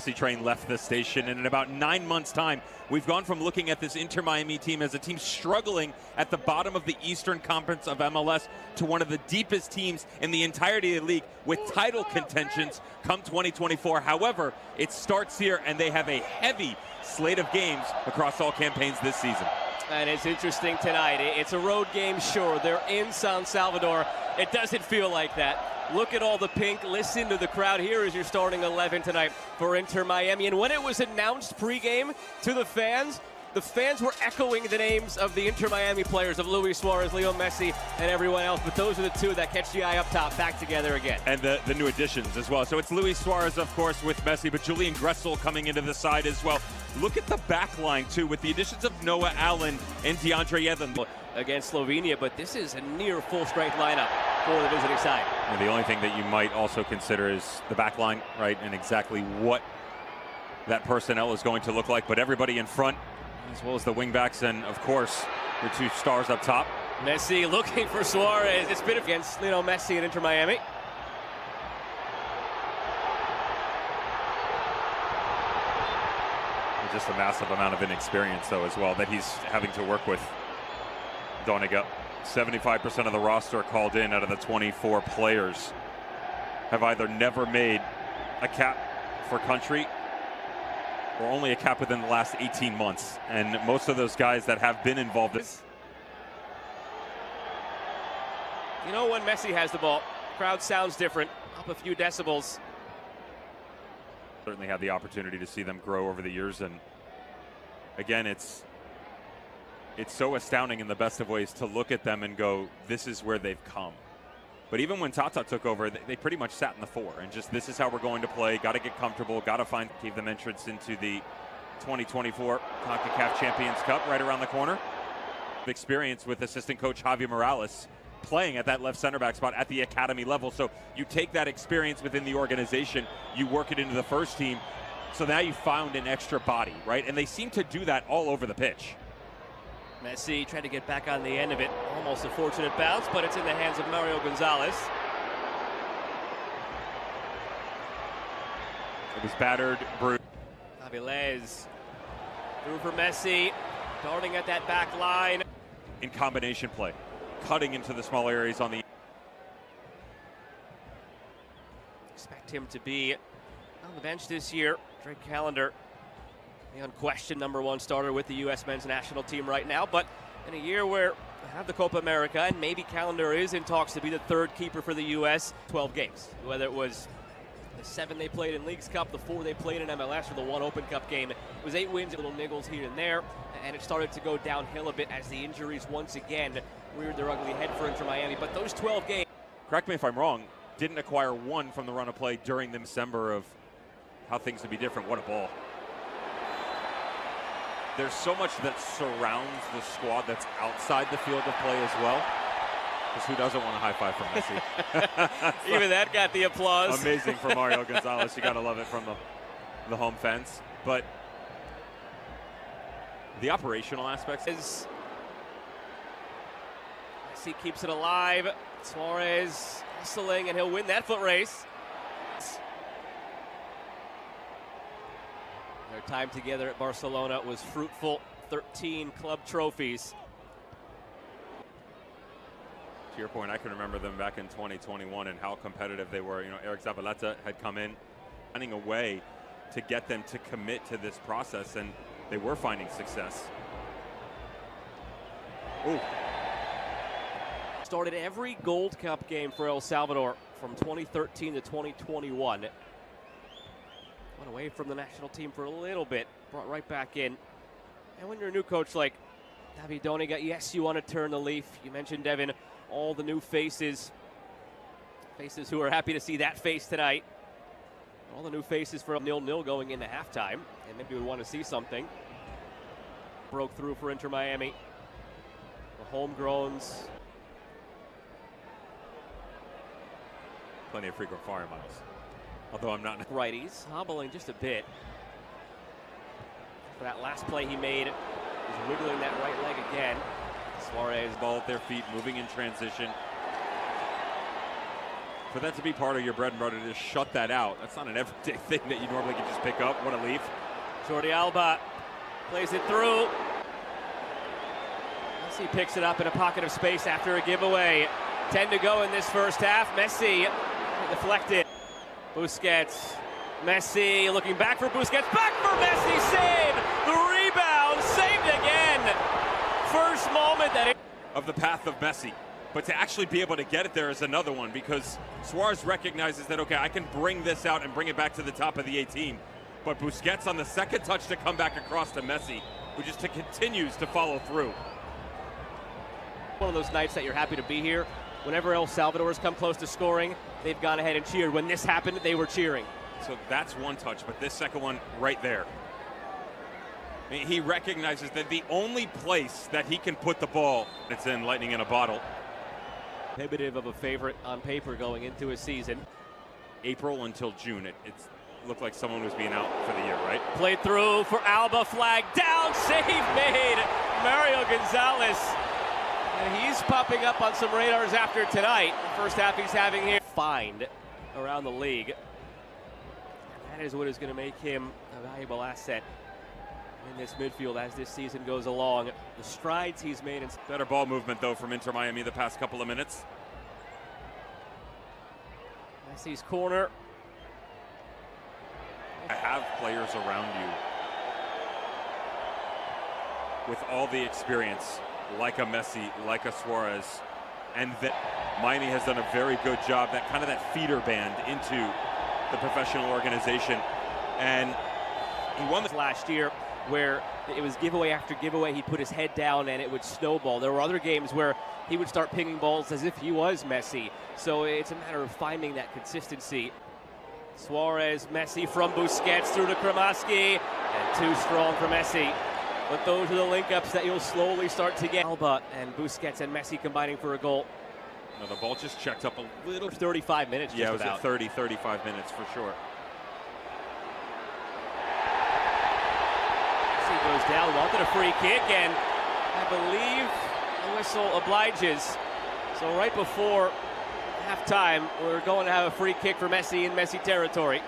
Messi train left the station, and in about 9 months' time, we've gone from looking at this Inter Miami team as a team struggling at the bottom of the Eastern Conference of MLS to one of the deepest teams in the entirety of the league with title contentions come 2024. However, it starts here, and they have a heavy slate of games across all campaigns this season. And it's interesting tonight. It's a road game, sure. They're in San Salvador. It doesn't feel like that. Look at all the pink. Listen to the crowd. Here is your starting 11 tonight for Inter Miami. And when it was announced pregame to the fans were echoing the names of the Inter Miami players, of Luis Suarez, Lionel Messi, and everyone else. But those are the two that catch the eye up top, back together again. And the new additions as well. So it's Luis Suarez, of course, with Messi, but Julian Gressel coming into the side as well. Look at the back line, too, with the additions of Noah Allen and DeAndre Yedlin. Against Slovenia, but this is a near full-strength lineup for the visiting side. And the only thing that you might also consider is the back line, right, and exactly what that personnel is going to look like. But everybody in front, as well as the wingbacks, and, of course, your two stars up top. Messi looking for Suarez. It's been against Lionel Messi and Inter Miami. Just a massive amount of inexperience, though, as well, that he's having to work with. Doniga, 75% of the roster called in out of the 24 players have either never made a cap for country or only a cap within the last 18 months. And most of those guys that have been involved. You know, when Messi has the ball, crowd sounds different, up a few decibels. Certainly had the opportunity to see them grow over the years, and again, it's so astounding in the best of ways to look at them and go, this is where they've come. But even when Tata took over, they pretty much sat in the four and just, this is how we're going to play, got to get comfortable, got to gave them entrance into the 2024 CONCACAF Champions Cup right around the corner. Experience with assistant coach Javier Morales playing at that left center back spot at the academy level. So you take that experience within the organization, you work it into the first team. So now you found an extra body, right? And they seem to do that all over the pitch. Messi trying to get back on the end of it. Almost a fortunate bounce, but it's in the hands of Mario Gonzalez. It was battered, bruised. Avilés through for Messi, darting at that back line. In combination play, cutting into the small areas on the... Expect him to be on the bench this year. Drake Callender, the unquestioned #1 starter with the U.S. men's national team right now. But in a year where we have the Copa America, and maybe Callender is in talks to be the third keeper for the U.S., 12 games. Whether it was the 7 they played in Leagues Cup, the 4 they played in MLS, or the 1 Open Cup game, it was 8 wins, little niggles here and there, and it started to go downhill a bit as the injuries once again reared their ugly head for Inter Miami. But those 12 games... Correct me if I'm wrong, didn't acquire 1 from the run of play during the December of how things would be different. What a ball. There's so much that surrounds the squad that's outside the field of play as well. Because who doesn't want a high five from Messi? Even that got the applause. Amazing for Mario Gonzalez. You got to love it from the home fence. But the operational aspects is... Messi keeps it alive. Suarez hustling, and he'll win that foot race. Their time together at Barcelona was fruitful. 13 club trophies. To your point, I can remember them back in 2021 and how competitive they were. You know, Eric Zabaleta had come in, finding a way to get them to commit to this process, and they were finding success. Ooh. Started every Gold Cup game for El Salvador from 2013 to 2021. Went away from the national team for a little bit, brought right back in. And when you're a new coach like David Doniga, yes, you want to turn the leaf. You mentioned, Devin, all the new faces who are happy to see that face tonight. All the new faces for 0-0 going into halftime, and maybe we want to see something. Broke through for Inter Miami. The homegrowns. Plenty of frequent fire miles. Although I'm not... Righties hobbling just a bit. For that last play he made, he's wiggling that right leg again. Suarez. Ball at their feet, moving in transition. For that to be part of your bread and butter, to just shut that out, that's not an everyday thing that you normally can just pick up. What a leaf. Jordi Alba plays it through. Messi picks it up in a pocket of space after a giveaway. 10 to go in this first half. Messi deflected. Busquets. Messi looking back for Busquets. Back for Messi. Save. The rebound. Saved again. First moment that of the path of Messi. But to actually be able to get it there is another one, because Suarez recognizes that, okay, I can bring this out and bring it back to the top of the 18. But Busquets on the second touch to come back across to Messi, who just continues to follow through. One of those nights that you're happy to be here. Whenever El Salvador has come close to scoring, they've gone ahead and cheered. When this happened, they were cheering. So that's one touch, but this second one right there. I mean, he recognizes that the only place that he can put the ball, it's in lightning in a bottle. Prohibitive of a favorite on paper going into a season. April until June, it looked like someone was being out for the year, right? Played through for Alba, flag down, save made. Mario Gonzalez. And he's popping up on some radars after tonight. The first half he's having here. Fined around the league. And that is what is going to make him a valuable asset in this midfield as this season goes along. The strides he's made. Better ball movement, though, from Inter Miami the past couple of minutes. Messi's corner. I have players around you with all the experience, like a Messi, like a Suarez, and that Miami has done a very good job, that kind of that feeder band into the professional organization. And he won this last year, where it was giveaway after giveaway. He'd put his head down and it would snowball. There were other games where he would start pinging balls as if he was Messi. So it's a matter of finding that consistency. Suarez, Messi from Busquets through to Kramaski, and too strong for Messi. But those are the link-ups that you'll slowly start to get. Alba and Busquets and Messi combining for a goal. No, the ball just checked up a little. 35 minutes. Yeah, just it was about. at 30, 35 minutes for sure. Messi goes down, wanted a free kick, and I believe the whistle obliges. So right before halftime, we're going to have a free kick for Messi in Messi territory.